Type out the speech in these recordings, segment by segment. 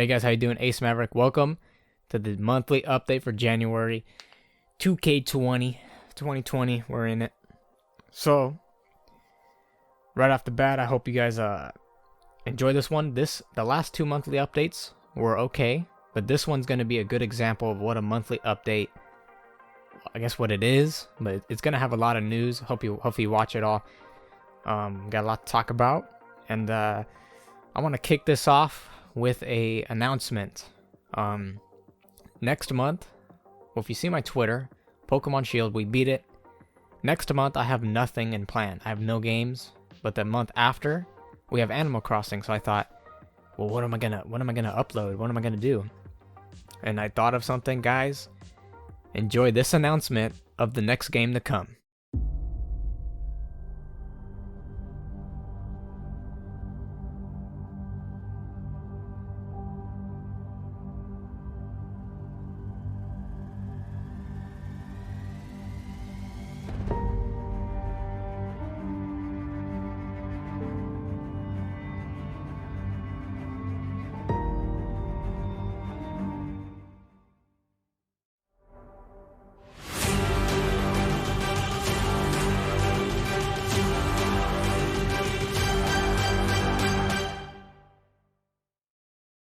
Hey guys, how you doing? Ace Maverick. Welcome to the monthly update for January 2020. We're in it. So, right off the bat, I hope you guys enjoy this one. The last two monthly updates were okay, but this one's going to be a good example of what a monthly update, I guess what it is, but it's going to have a lot of news. Hope you watch it all. Got a lot to talk about, and I want to kick this off with a announcement. Next month, well, if you see my Twitter, Pokemon Shield, we beat it. Next month, I have nothing in plan. I have no games, but the month after, we have Animal Crossing. So I thought, well, what am I gonna upload? What am I gonna do? And I thought of something, guys. Enjoy this announcement of the next game to come.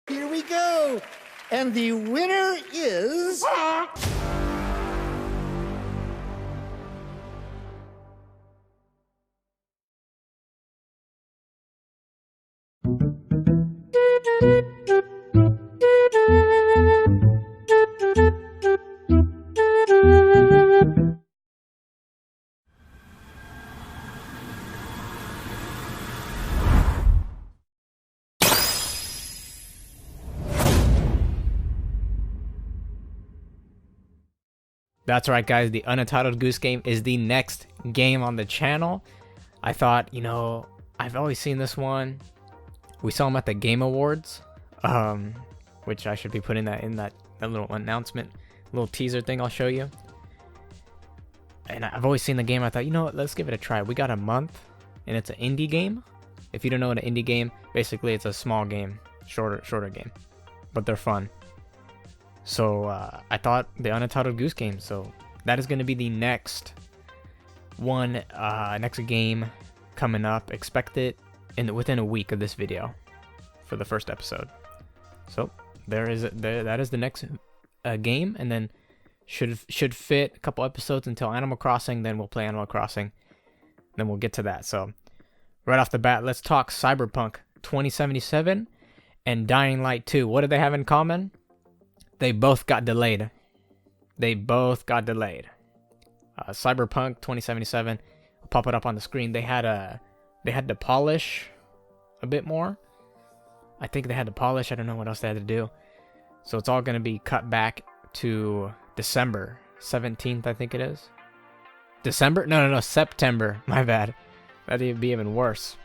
Here we go. And the winner is... That's right, guys. The Untitled Goose Game is the next game on the channel. I thought, I've always seen this one. We saw him at the Game Awards, which I should be putting that in that little announcement, little teaser thing I'll show you. And I've always seen the game. I thought, what, let's give it a try. We got a month, and it's an indie game. If you don't know what an indie game, basically it's a small game, shorter game, but they're fun. So I thought the Untitled Goose Game. So that is going to be the next one, next game coming up. Expect it within a week of this video for the first episode. So that is the next game, and then should fit a couple episodes until Animal Crossing. Then we'll play Animal Crossing. Then we'll get to that. So right off the bat, let's talk Cyberpunk 2077 and Dying Light 2. What do they have in common? They both got delayed. Cyberpunk 2077, I'll pop it up on the screen. They had to polish a bit more. I think they had to polish. I don't know what else they had to do. So it's all going to be cut back to December 17th, I think it is. December? No, September. My bad. That'd be even worse.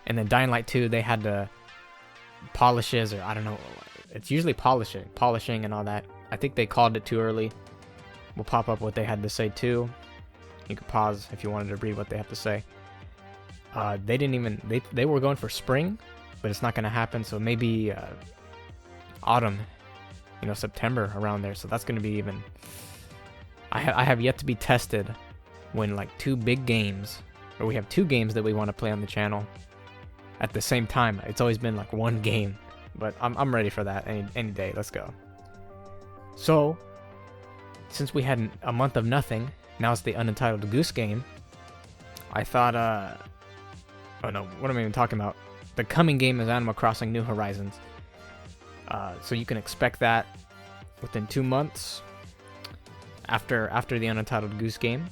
And then Dying Light 2, they had to polishes, or I don't know. It's usually polishing and all that. I think they called it too early. We'll pop up what they had to say too. You can pause if you wanted to read what they have to say. They didn't even, they were going for spring, but it's not going to happen. So maybe autumn, September around there. So that's going to be even, I have yet to be tested when like two big games, or we have two games that we want to play on the channel at the same time. It's always been like one game. But I'm ready for that any day. Let's go. So, since we had a month of nothing, now it's the Untitled Goose Game. I thought, oh no, what am I even talking about? The coming game is Animal Crossing New Horizons. So you can expect that within 2 months after the Untitled Goose Game.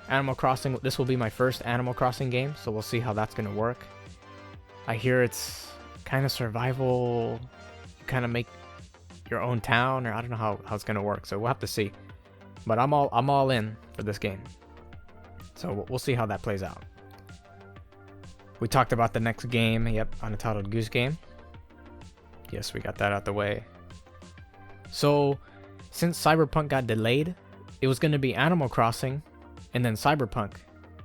Animal Crossing, this will be my first Animal Crossing game, so we'll see how that's going to work. I hear it's kind of survival. You kind of make your own town, or I don't know how it's gonna work, so we'll have to see. But I'm all in for this game, so we'll see how that plays out. We talked about the next game. Yep, Untitled Goose Game. Yes, we got that out the way. So since Cyberpunk got delayed, it was gonna be Animal Crossing and then Cyberpunk,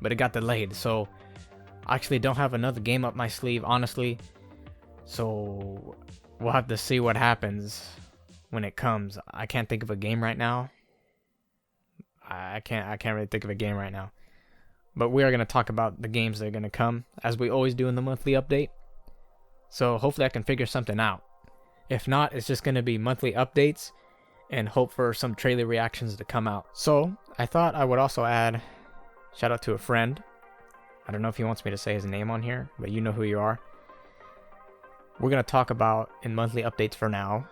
but it got delayed. So I actually don't have another game up my sleeve, honestly. So we'll have to see what happens when it comes. I can't think of a game right now. I can't really think of a game right now. But we are going to talk about the games that are going to come, as we always do in the monthly update. So hopefully I can figure something out. If not, it's just going to be monthly updates and hope for some trailer reactions to come out. So I thought I would also add, shout out to a friend. I don't know if he wants me to say his name on here, but you know who you are. We're going to talk about, in monthly updates for now,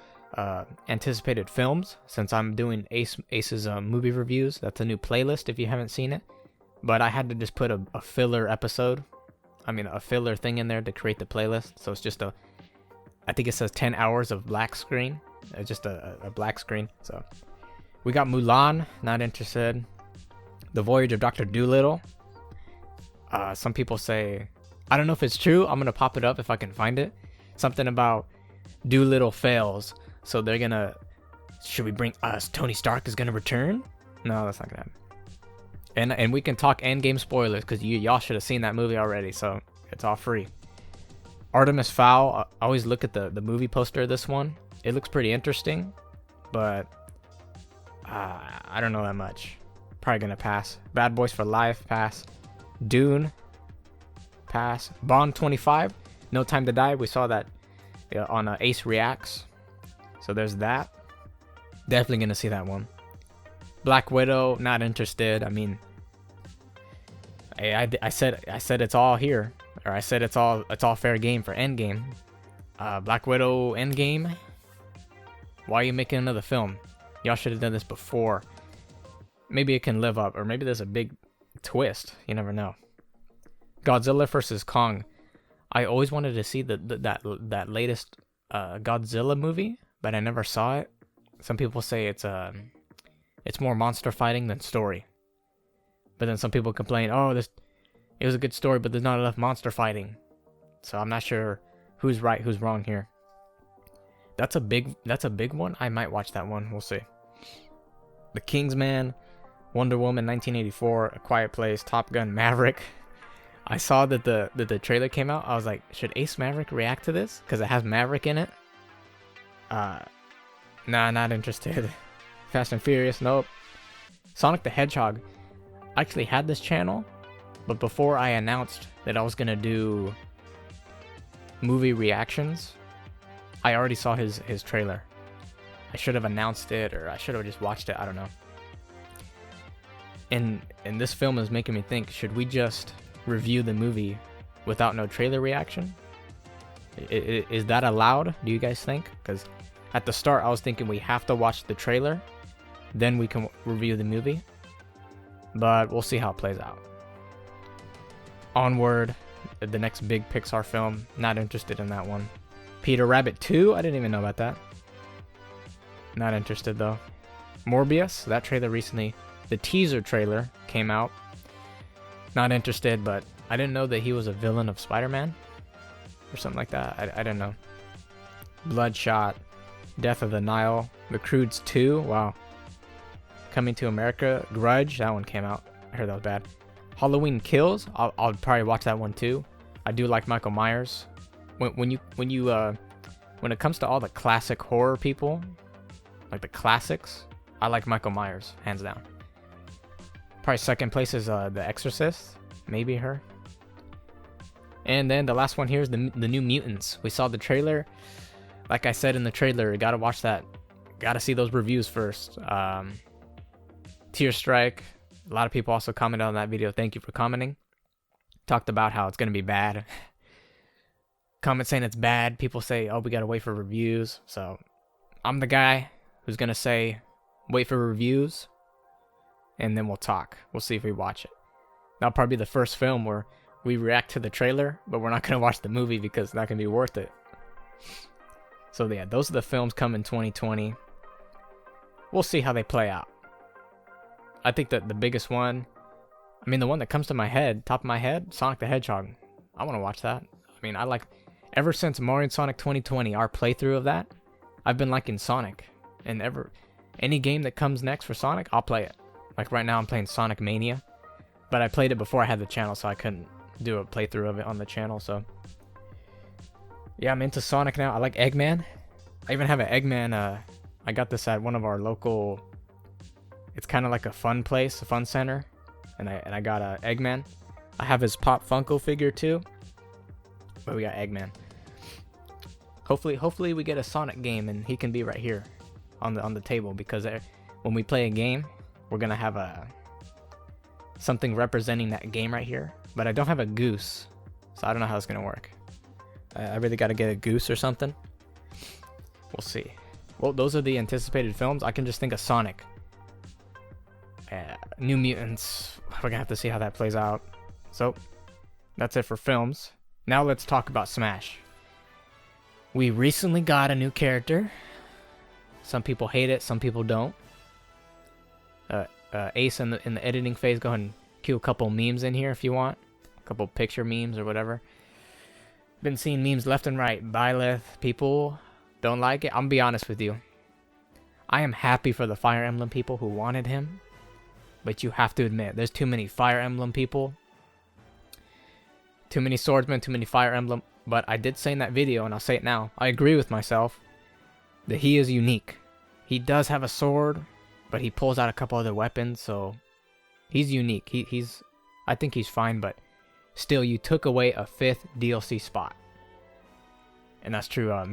anticipated films, since I'm doing Ace's movie reviews. That's a new playlist if you haven't seen it. But I had to just put a filler episode, a filler thing in there to create the playlist. So it's just I think it says 10 hours of black screen. It's just a black screen. So we got Mulan, not interested. The Voyage of Dr. Dolittle. Some people say, I don't know if it's true. I'm going to pop it up if I can find it. Something about Dolittle fails. So they're going to, should we bring us? Tony Stark is going to return? No, that's not going to happen. And we can talk Endgame spoilers, because y'all should have seen that movie already, so it's all free. Artemis Fowl, I always look at the movie poster of this one. It looks pretty interesting, but I don't know that much. Probably gonna pass. Bad Boys for Life, pass. Dune, pass. Bond 25, No Time to Die. We saw that on Ace Reacts, so there's that. Definitely gonna see that one. Black Widow, not interested. I said it's all here, or I said it's all fair game for Endgame. Black Widow Endgame. Why are you making another film? Y'all should have done this before. Maybe it can live up, or maybe there's a big twist. You never know. Godzilla vs. Kong. I always wanted to see that latest Godzilla movie, but I never saw it. Some people say it's more monster fighting than story. But then some people complain, it was a good story, but there's not enough monster fighting. So I'm not sure who's right, who's wrong here. That's a big one. I might watch that one. We'll see. The Kingsman, Wonder Woman 1984, A Quiet Place, Top Gun Maverick. I saw that the trailer came out. I was like, should Ace Maverick react to this? Because it has Maverick in it. Nah, not interested. Fast and Furious, nope. Sonic the Hedgehog. I actually had this channel, but before I announced that I was gonna do movie reactions, I already saw his trailer. I should have announced it, or I should have just watched it. I don't know. And this film is making me think: should we just review the movie without no trailer reaction? Is that allowed? Do you guys think? Because at the start, I was thinking we have to watch the trailer, then we can review the movie. But we'll see how it plays out. Onward, the next big Pixar film. Not interested in that one. Peter Rabbit 2, I didn't even know about that. Not interested though. Morbius, that trailer recently, the teaser trailer came out. Not interested, but I didn't know that he was a villain of Spider-Man or something like that. I didn't know. Bloodshot, Death of the Nile, The Croods 2, wow. Coming to America, Grudge, that one came out. I heard that was bad. Halloween Kills, I'll probably watch that one too. I do like Michael Myers. When it comes to all the classic horror people, like the classics, I like Michael Myers, hands down. Probably second place is The Exorcist, maybe her. And then the last one here is the New Mutants. We saw the trailer. Like I said in the trailer, gotta watch that. Gotta see those reviews first. Tear Strike. A lot of people also commented on that video. Thank you for commenting. Talked about how it's gonna be bad. Comment saying it's bad. People say, we gotta wait for reviews. So I'm the guy who's gonna say, wait for reviews, and then we'll talk. We'll see if we watch it. That'll probably be the first film where we react to the trailer, but we're not gonna watch the movie because it's not gonna be worth it. So yeah, those are the films coming 2020. We'll see how they play out. I think that the biggest one, the one that comes to my head, top of my head, Sonic the Hedgehog. I want to watch that. I like, ever since Mario and Sonic 2020, our playthrough of that, I've been liking Sonic. And any game that comes next for Sonic, I'll play it. Like right now I'm playing Sonic Mania, but I played it before I had the channel, so I couldn't do a playthrough of it on the channel, so. Yeah, I'm into Sonic now. I like Eggman. I even have an Eggman. I got this at one of our local. It's kind of like a fun place, a fun center, and I got a Eggman. I have his Pop Funko figure too, but we got Eggman. Hopefully we get a Sonic game and he can be right here on the table, because when we play a game, we're gonna have something representing that game right here. But I don't have a goose, so I don't know how it's gonna work. I really gotta get a goose or something. We'll see. Well, those are the anticipated films. I can just think of Sonic. New Mutants. We're gonna have to see how that plays out. So, that's it for films. Now let's talk about Smash. We recently got a new character. Some people hate it, some people don't. Ace in the editing phase, go ahead and cue a couple memes in here if you want. A couple picture memes or whatever. Been seeing memes left and right. Byleth, people don't like it. I'm gonna be honest with you. I am happy for the Fire Emblem people who wanted him. But you have to admit, there's too many Fire Emblem people. Too many swordsmen, too many Fire Emblem. But I did say in that video, and I'll say it now, I agree with myself, that he is unique. He does have a sword, but he pulls out a couple other weapons, so he's unique. I think he's fine, but still, you took away a 5th DLC spot. And that's true. Those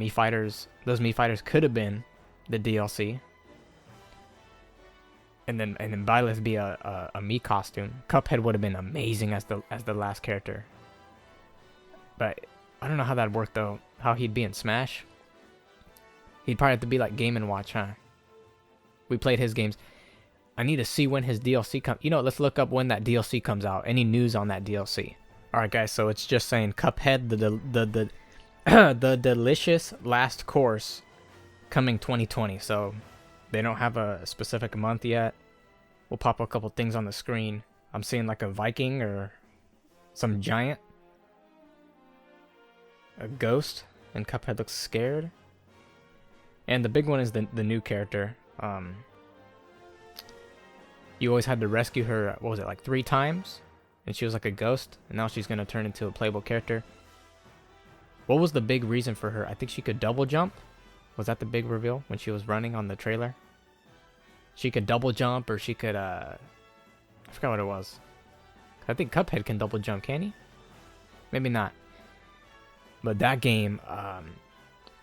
Mii Fighters could have been the DLC. And then Byleth be a Mii costume. Cuphead would have been amazing as the last character. But I don't know how that'd work though. How he'd be in Smash. He'd probably have to be like Game & Watch, huh? We played his games. I need to see when his DLC comes. You know, let's look up when that DLC comes out. Any news on that DLC? All right, guys. So it's just saying Cuphead, the delicious last course, coming 2020. So they don't have a specific month yet. We'll pop a couple things on the screen. I'm seeing like a Viking or some giant. A ghost, and Cuphead looks scared. And the big one is the new character. You always had to rescue her, what was it, like 3 times? And she was like a ghost, and now she's going to turn into a playable character. What was the big reason for her? I think she could double jump. Was that the big reveal when she was running on the trailer? She could double jump, or she could, I forgot what it was. I think Cuphead can double jump, can he? Maybe not. But that game, I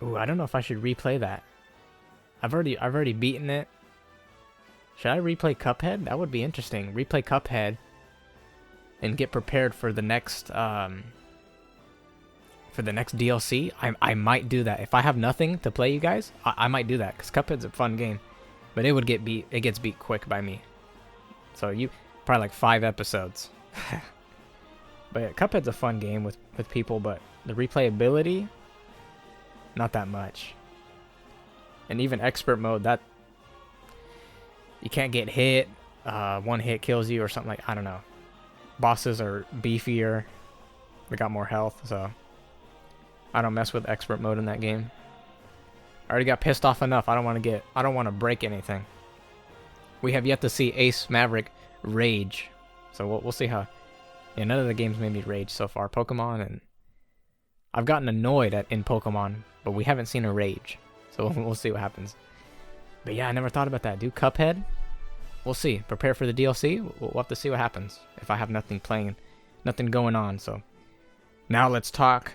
don't know if I should replay that. I've already beaten it. Should I replay Cuphead? That would be interesting. Replay Cuphead and get prepared for the next DLC. I might do that. If I have nothing to play, you guys, I might do that, because Cuphead's a fun game. But it gets beat quick by me. So probably like 5 episodes. But yeah, Cuphead's a fun game with people, but the replayability, not that much. And even expert mode, that you can't get hit. 1 hit kills you or something like, I don't know. Bosses are beefier. They got more health, so I don't mess with expert mode in that game. I already got pissed off enough. I don't want to break anything. We have yet to see Ace Maverick rage. So we'll see how. Yeah, none of the games made me rage so far. Pokemon, and I've gotten annoyed in Pokemon, but we haven't seen a rage. So we'll see what happens. But yeah, I never thought about that, dude. Cuphead? We'll see. Prepare for the DLC. We'll have to see what happens if I have nothing playing, nothing going on. So now let's talk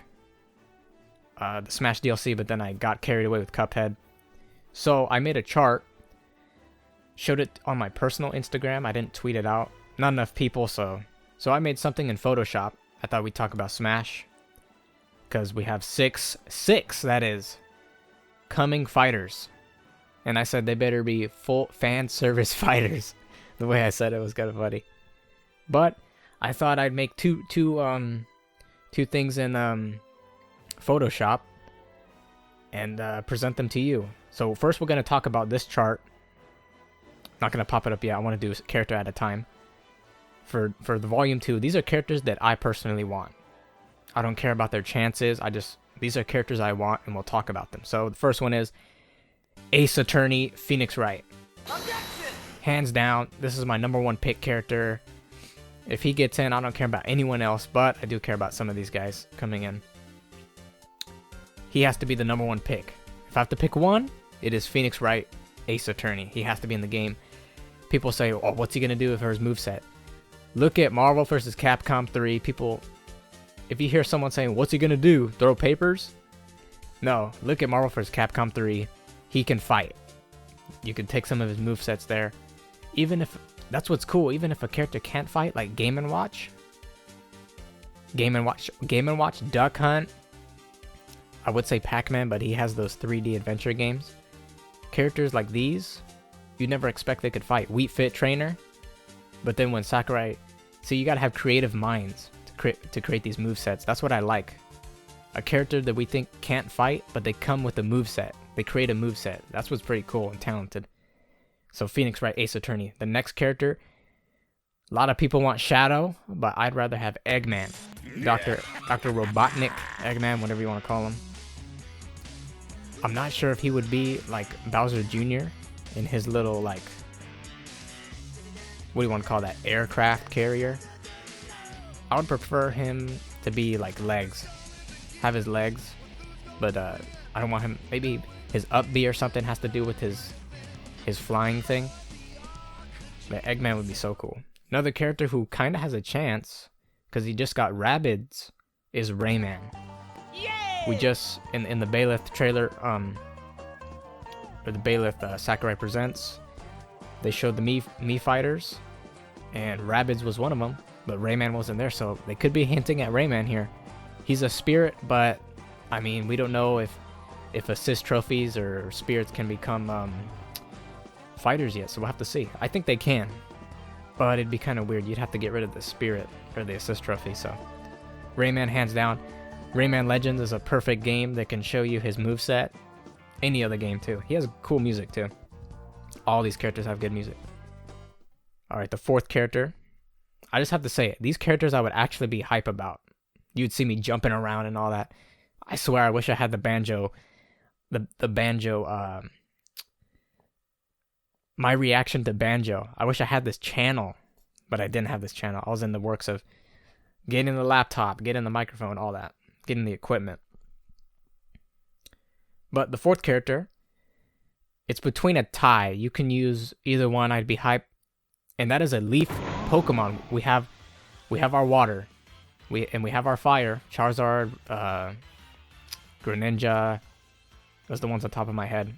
the Smash DLC, but then I got carried away with Cuphead. So I made a chart, showed it on my personal Instagram. I didn't tweet it out. Not enough people, so I made something in Photoshop. I thought we'd talk about Smash, because we have six, that is, coming fighters. And I said they better be full fan service fighters. The way I said it was kind of funny. But I thought I'd make two things in Photoshop and present them to you. So first we're going to talk about this chart. Not going to pop it up yet. I want to do a character at a time. For the volume 2, these are characters that I personally want. I don't care about their chances. These are characters I want, and we'll talk about them. So the first one is Ace Attorney Phoenix Wright. Objection! Hands down, this is my #1 pick character. If he gets in, I don't care about anyone else, but I do care about some of these guys coming in. he has to be the number one pick. If I have to pick one, it is Phoenix Wright, Ace Attorney. He has to be in the game. People say, oh, what's he going to do with his moveset? Look at Marvel vs. Capcom 3. People, if you hear someone saying, what's he going to do? Throw papers? No, look at Marvel vs. Capcom 3. He can fight. You can take some of his movesets there. Even if, that's what's cool, even if a character can't fight, like Game & Watch, Duck Hunt, I would say Pac-Man, but he has those 3D adventure games. Characters like these, you'd never expect they could fight. Wheat Fit Trainer, but then when Sakurai, see, you gotta have creative minds to create these movesets. That's what I like. A character that we think can't fight, but they come with a moveset. They create a moveset. That's what's pretty cool and talented. So Phoenix Wright, Ace Attorney. The next character, a lot of people want Shadow, but I'd rather have Eggman. Dr. Robotnik, Eggman, whatever you want to call him. I'm not sure if he would be like Bowser Jr. in his little, like, what do you want to call that, aircraft carrier? I would prefer him to be like legs. Have his legs, but I don't want him, maybe his up B or something has to do with his flying thing. But Eggman would be so cool. Another character who kind of has a chance, because he just got Rabbids, is Rayman. Yay! We just, in the Bailiff trailer, or the Bailiff Sakurai Presents, they showed the Mii fighters, and Rabbids was one of them, but Rayman wasn't there, so they could be hinting at Rayman here. He's a spirit, but, I mean, we don't know if assist trophies or spirits can become fighters yet, so we'll have to see. I think they can, but it'd be kind of weird. You'd have to get rid of the spirit or the assist trophy, so Rayman, hands down. Rayman Legends is a perfect game that can show you his moveset. Any other game, too. He has cool music, too. All these characters have good music. Alright, the fourth character. I just have to say it. These characters I would actually be hype about. You'd see me jumping around and all that. I swear I wish I had the banjo. The banjo, my reaction to banjo. I wish I had this channel, but I didn't have this channel. I was in the works of getting the laptop, getting the microphone, all that. Getting the equipment. But the fourth character, it's between a tie. You can use either one. I'd be hyped. And that is a leaf Pokemon. We have our water. We have our fire. Charizard, Greninja. Those are the ones on top of my head.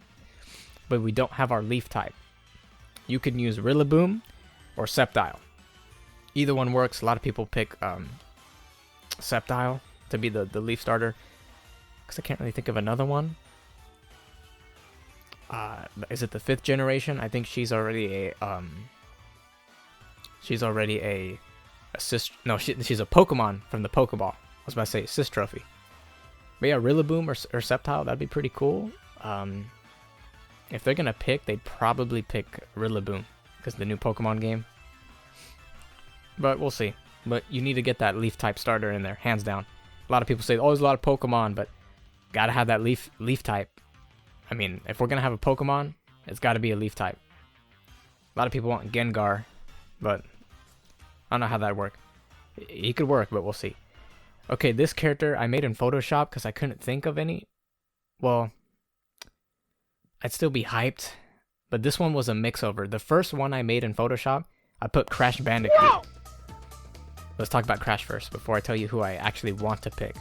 But we don't have our leaf type. You can use Rillaboom or Sceptile. Either one works. A lot of people pick Sceptile to be the leaf starter. Because I can't really think of another one. Is it the 5th generation? I think she's already a assist. No, she's a Pokemon from the Pokeball. I was about to say assist trophy. But yeah, Rillaboom or Sceptile, that'd be pretty cool. If they're gonna pick, they'd probably pick Rillaboom because the new Pokemon game. But we'll see. But you need to get that leaf type starter in there, hands down. A lot of people say, oh, there's a lot of Pokemon, but gotta have that leaf type. I mean, if we're gonna have a Pokemon, it's gotta be a leaf type. A lot of people want Gengar, but I don't know how that would work. He could work, but we'll see. Okay, this character I made in Photoshop because I couldn't think of any. Well, I'd still be hyped, but this one was a mix-over. The first one I made in Photoshop, I put Crash Bandicoot. No! Let's talk about Crash first before I tell you who I actually want to pick.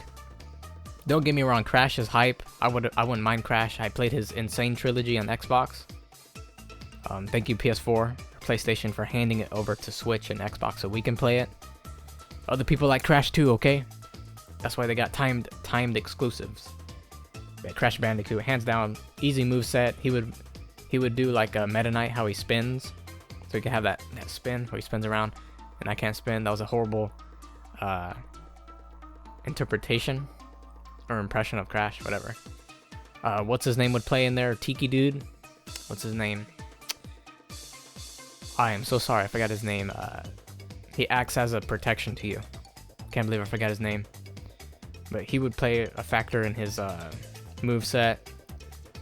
Don't get me wrong, Crash is hype. I wouldn't mind Crash. I played his Insane Trilogy on Xbox. Thank you PS4, PlayStation for handing it over to Switch and Xbox so we can play it. Other people like Crash too, okay? That's why they got timed exclusives. But Crash Bandicoot, hands down, easy moveset. He would do like a Meta Knight, how he spins. So he can have that spin where he spins around. And I can't spin. That was a horrible interpretation or impression of Crash, whatever. What's his name would play in there? Tiki Dude? What's his name? I am so sorry, I forgot his name. He acts as a protection to you. Can't believe I forgot his name. But he would play a factor in his moveset.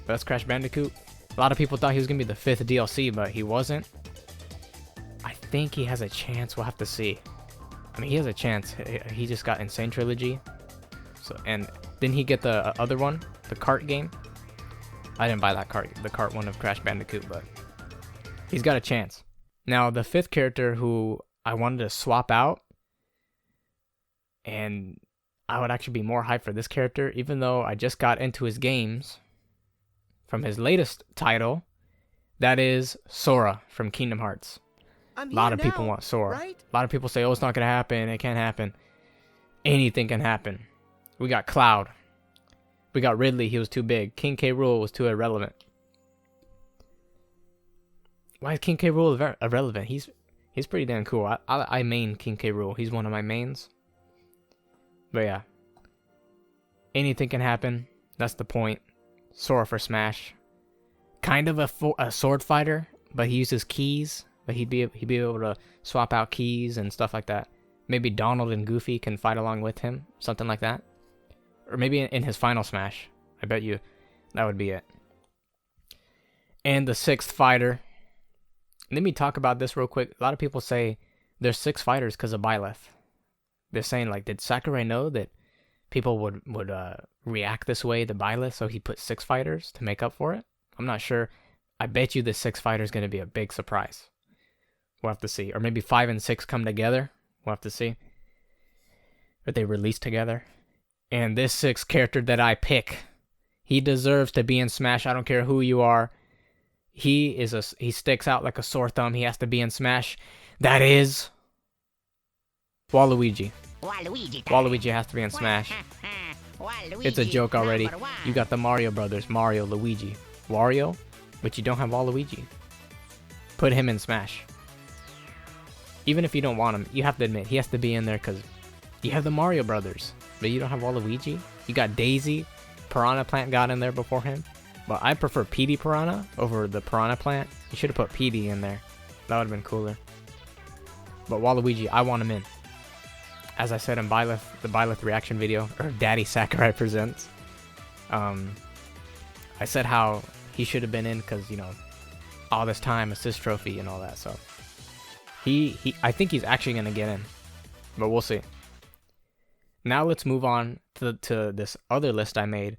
That's Crash Bandicoot. A lot of people thought he was going to be the 5th DLC, but he wasn't. I think he has a chance. We'll have to see. I mean, he has a chance. He just got Insane Trilogy. So, and didn't he get the other one? the cart game. I didn't buy that cart, the cart one of Crash Bandicoot, but he's got a chance. Now, the 5th character who I wanted to swap out, and I would actually be more hyped for this character, even though I just got into his games from his latest title. That is Sora from Kingdom Hearts. A lot of people want Sora. Right? A lot of people say, oh, it's not going to happen. It can't happen. Anything can happen. We got Cloud. We got Ridley. He was too big. King K. Rool was too irrelevant. Why is King K. Rool irrelevant? He's pretty damn cool. I main King K. Rool. He's one of my mains. But yeah. Anything can happen. That's the point. Sora for Smash. Kind of a sword fighter, but he uses keys. But he'd be able to swap out keys and stuff like that. Maybe Donald and Goofy can fight along with him. Something like that. Or maybe in his final Smash. I bet you that would be it. And the 6th fighter. Let me talk about this real quick. A lot of people say there's 6 fighters because of Byleth. They're saying, like, did Sakurai know that people would react this way to Byleth, so he put 6 fighters to make up for it? I'm not sure. I bet you the 6 fighter is going to be a big surprise. We'll have to see. Or maybe 5 and 6 come together. We'll have to see. Or they release together. And this 6th character that I pick, he deserves to be in Smash. I don't care who you are. He sticks out like a sore thumb. He has to be in Smash. That is Waluigi. Waluigi has to be in Smash. It's a joke already. You got the Mario brothers, Mario, Luigi, Wario, but you don't have Waluigi. Put him in Smash. Even if you don't want him, you have to admit he has to be in there because you have the Mario brothers, but you don't have Waluigi. You got Daisy. Piranha Plant got in there before him. But I prefer Petey Piranha over the Piranha Plant. You should have put Petey in there. That would have been cooler. But Waluigi, I want him in. As I said in the Byleth reaction video, or Daddy Sakurai Presents, I said how he should have been in because, you know, all this time, assist trophy and all that. So I think he's actually going to get in. But we'll see. Now let's move on to this other list I made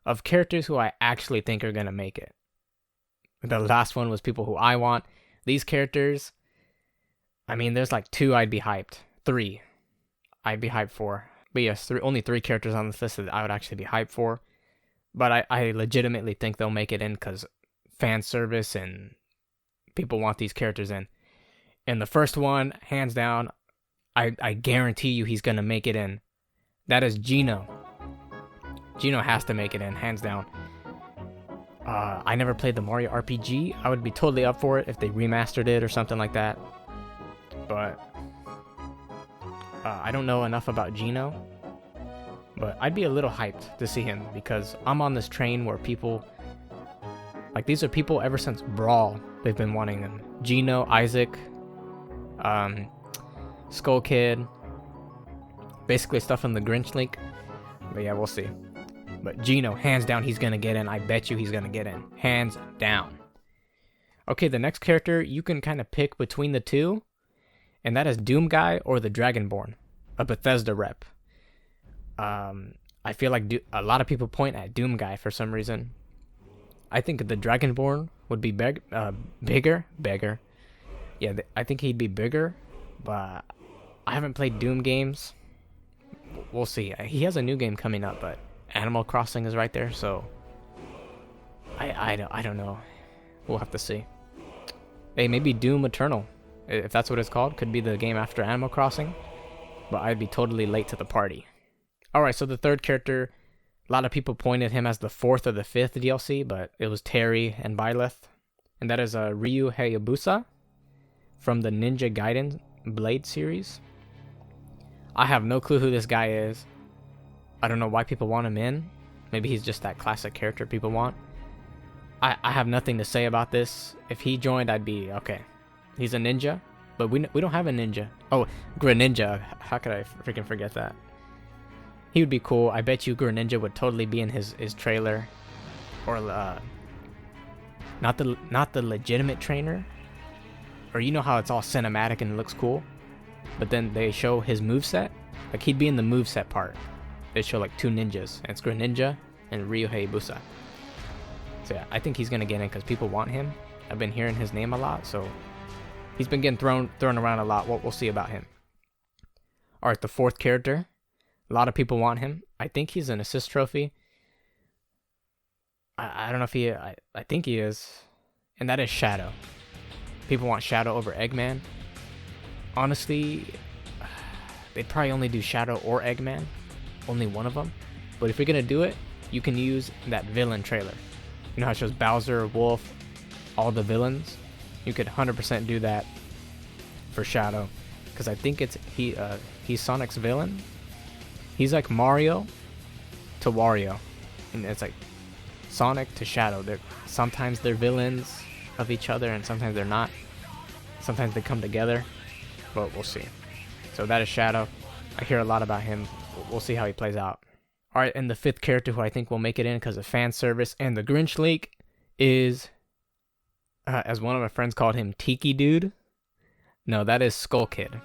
of characters who I actually think are going to make it. The last one was people who I want. These characters, I mean, there's like 2 I'd be hyped. 3 I'd be hyped for. But yes, only 3 characters on this list that I would actually be hyped for. But I legitimately think they'll make it in because fan service and people want these characters in. And the first one, hands down, I guarantee you he's going to make it in. That is Gino. Gino has to make it in, hands down. I never played the Mario RPG. I would be totally up for it if they remastered it or something like that. But I don't know enough about Gino. But I'd be a little hyped to see him because I'm on this train where people... Like, these are people ever since Brawl, they've been wanting him. Gino, Isaac, Skull Kid. Basically stuff in the Grinch leak. But yeah, we'll see. But Gino, hands down, he's going to get in. I bet you he's going to get in. Hands down. Okay, the next character, you can kind of pick between the 2. And that is Doom Guy or the Dragonborn. A Bethesda rep. I feel like a lot of people point at Doom Guy for some reason. I think the Dragonborn would be bigger. Yeah, I think he'd be bigger. But I haven't played Doom games. We'll see. He has a new game coming up, but Animal Crossing is right there, so I don't know. We'll have to see. Hey, maybe Doom Eternal, if that's what it's called, could be the game after Animal Crossing, but I'd be totally late to the party. Alright, so the third character, a lot of people pointed him as the 4th or the 5th DLC, but it was Terry and Byleth, and that is Ryu Hayabusa from the Ninja Gaiden Blade series. I have no clue who this guy is. I don't know why people want him in. Maybe he's just that classic character people want. I have nothing to say about this. If he joined, I'd be okay. He's a ninja, but we don't have a ninja. Oh, Greninja. How could I freaking forget that? He would be cool. I bet you Greninja would totally be in his trailer. Or not the legitimate trainer. Or you know how it's all cinematic and it looks cool? But then they show his moveset. Like, he'd be in the moveset part. They show like 2 ninjas. And it's Greninja and Ryu Hayabusa. So yeah, I think he's gonna get in because people want him. I've been hearing his name a lot, so he's been getting thrown around a lot. We'll see about him. All right, the fourth character. A lot of people want him. I think he's an assist trophy. I don't know if he... I think he is. And that is Shadow. People want Shadow over Eggman. Honestly, they'd probably only do Shadow or Eggman. Only one of them. But if you're going to do it, you can use that villain trailer. You know how it shows Bowser, Wolf, all the villains? You could 100% do that for Shadow. Because I think he's Sonic's villain. He's like Mario to Wario. And it's like Sonic to Shadow. Sometimes they're villains of each other and sometimes they're not. Sometimes they come together. But we'll see. So that is Shadow. I hear a lot about him. We'll see how he plays out. Alright, and the fifth character who I think will make it in because of fan service and the Grinch leak is, as one of my friends called him, Tiki Dude. No, that is Skull Kid.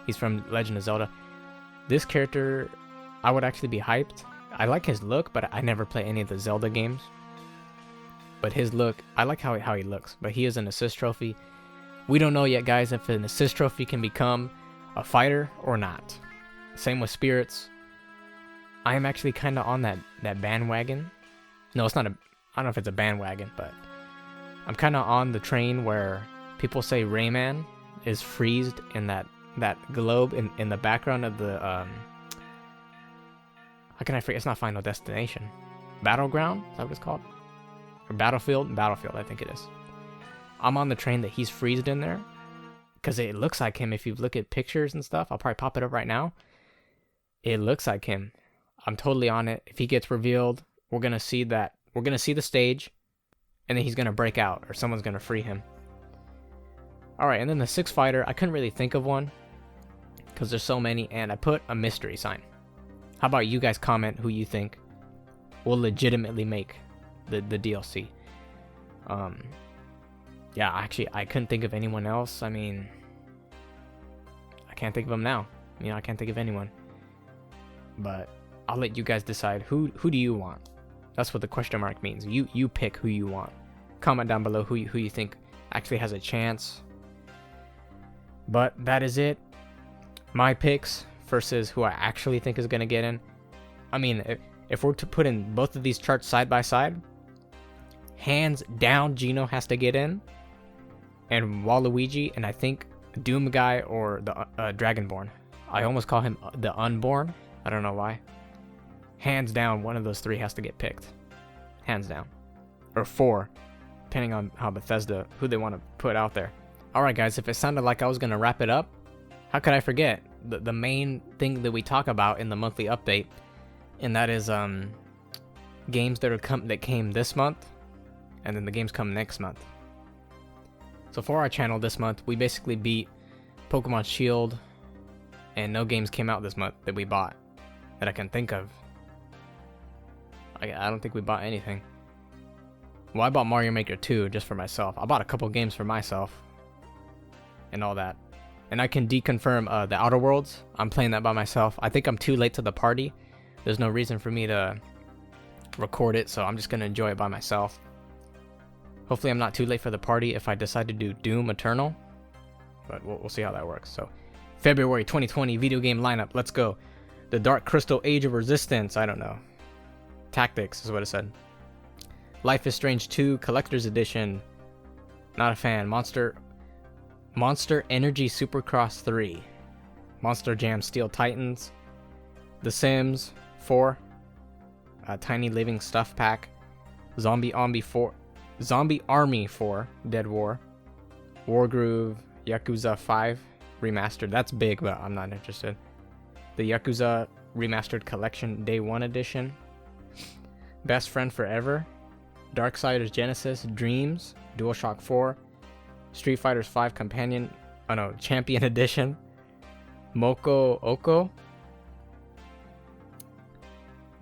He's from Legend of Zelda. This character, I would actually be hyped. I like his look, but I never play any of the Zelda games. But his look, I like how he looks. But he is an assist trophy. We don't know yet, guys, if an assist trophy can become a fighter or not. Same with spirits. I am actually kind of on that bandwagon. No, it's not I don't know if it's a bandwagon, but I'm kind of on the train where people say Rayman is freezed in that globe in the background of the how can I forget? It's not Final Destination. Battleground? Is that what it's called? Or Battlefield? Battlefield, I think it is. I'm on the train that he's freezed in there. Because it looks like him if you look at pictures and stuff. I'll probably pop it up right now. It looks like him. I'm totally on it. If he gets revealed, we're going to see that. We're going to see the stage. And then he's going to break out. Or someone's going to free him. Alright, and then the sixth fighter. I couldn't really think of one. Because there's so many. And I put a mystery sign. How about you guys comment who you think will legitimately make the DLC? Yeah, actually, I couldn't think of anyone else. I mean, I can't think of them now. You know, I can't think of anyone. But I'll let you guys decide. Who do you want? That's what the question mark means. You pick who you want. Comment down below who you think actually has a chance. But that is it. My picks versus who I actually think is going to get in. I mean, if we're to put in both of these charts side by side, hands down Gino has to get in. And Waluigi, and I think Doom Guy or the Dragonborn. I almost call him the Unborn. I don't know why. Hands down, one of those three has to get picked. Hands down. Or four, depending on how Bethesda, who they want to put out there. Alright guys, if it sounded like I was going to wrap it up, how could I forget? The main thing that we talk about in the monthly update, and that is games that came this month, and then the games come next month. So for our channel this month, we basically beat Pokemon Shield, and no games came out this month that we bought, that I can think of. I don't think we bought anything. Well, I bought Mario Maker 2 just for myself. I bought a couple games for myself, and all that. And I can deconfirm the Outer Worlds. I'm playing that by myself. I think I'm too late to the party. There's no reason for me to record it, so I'm just going to enjoy it by myself. Hopefully I'm not too late for the party if I decide to do Doom Eternal. But we'll see how that works. So, February 2020 video game lineup. Let's go. The Dark Crystal Age of Resistance. I don't know. Tactics is what it said. Life is Strange 2 Collector's Edition. Not a fan. Monster Energy Supercross 3. Monster Jam Steel Titans. The Sims 4. Tiny Living Stuff Pack. Zombie Army 4, Dead War. Wargroove, Yakuza 5, Remastered. That's big, but I'm not interested. The Yakuza Remastered Collection Day 1 Edition. Best Friend Forever. Darksiders Genesis, Dreams, DualShock 4. Street Fighter 5 Champion Edition. Moko Oko.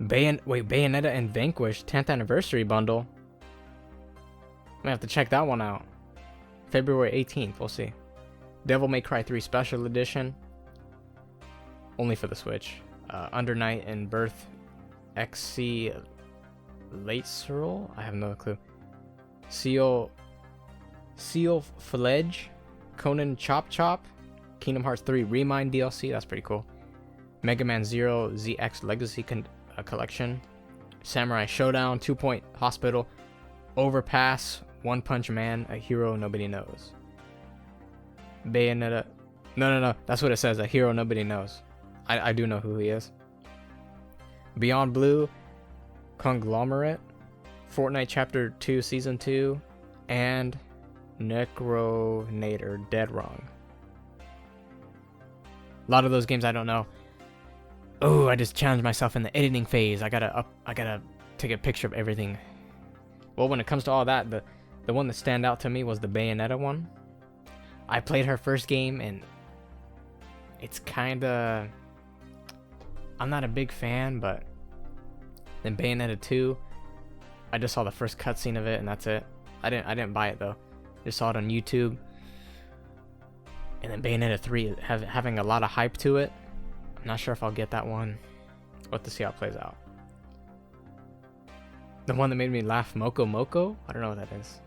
Bayonetta and Vanquish 10th Anniversary Bundle. I'm gonna have to check that one out. February 18th, we'll see. Devil May Cry 3 Special Edition. Only for the Switch. Under Night and Birth XC Late Searle? I have no clue. Seal Fledge, Conan Chop Chop, Kingdom Hearts 3 Remind DLC, that's pretty cool. Mega Man Zero ZX Legacy Collection, Samurai Showdown, 2 Point Hospital, Overpass, One Punch Man, A Hero Nobody Knows. Bayonetta. No, that's what it says, A Hero Nobody Knows. I do know who he is. Beyond Blue, Conglomerate, Fortnite Chapter 2 Season 2, and Necronator Dead Wrong. A lot of those games I don't know. Oh, I just challenged myself in the editing phase. I gotta take a picture of everything. Well, when it comes to all that, the one that stand out to me was the Bayonetta one. I played her first game and it's kinda, I'm not a big fan, but then Bayonetta 2, I just saw the first cutscene of it and that's it. I didn't buy it though. Just saw it on YouTube. And then Bayonetta 3 having a lot of hype to it. I'm not sure if I'll get that one. We'll have to see how it plays out. The one that made me laugh, Moko Moko? I don't know what that is.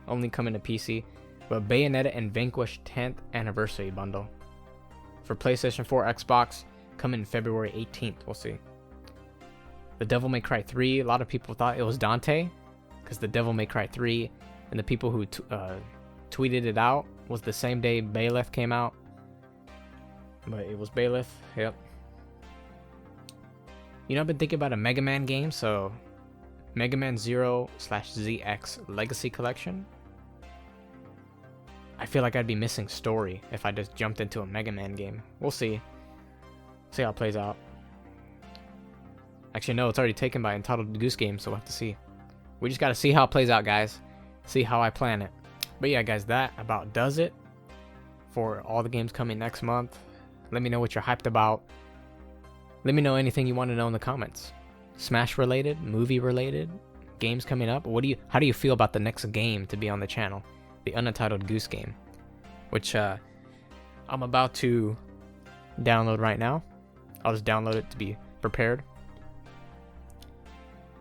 Only coming to PC. But Bayonetta and Vanquish 10th Anniversary Bundle. For PlayStation 4, Xbox, coming in February 18th. We'll see. The Devil May Cry 3, a lot of people thought it was Dante. Because the Devil May Cry 3 and the people who tweeted it out was the same day Bailiff came out. But it was Bailiff, yep. You know, I've been thinking about a Mega Man game, so Mega Man 0/ZX Legacy Collection. I feel like I'd be missing story if I just jumped into a Mega Man game. We'll see. See how it plays out. Actually, no, it's already taken by Entitled Goose Game, so we'll have to see. We just gotta see how it plays out, guys. See how I plan it. But yeah, guys, that about does it for all the games coming next month. Let me know what you're hyped about. Let me know anything you want to know in the comments. Smash related, movie related, games coming up. How do you feel about the next game to be on the channel? The Untitled Goose Game, which I'm about to download right now. I'll just download it to be prepared.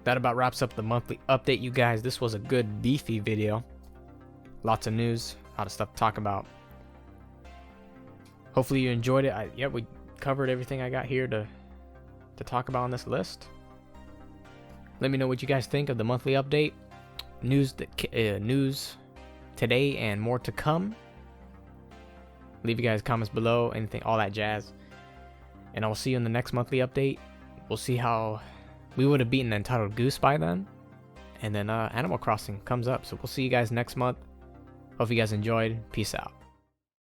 That about wraps up the monthly update, you guys. This was a good beefy video. Lots of news, a lot of stuff to talk about. Hopefully you enjoyed it. We covered everything I got here to talk about on this list. Let me know what you guys think of the monthly update. News today and more to come. Leave you guys comments below, anything, all that jazz. And I will see you in the next monthly update. We'll see how we would have beaten Entitled Goose by then. And then Animal Crossing comes up. So we'll see you guys next month. Hope you guys enjoyed. Peace out.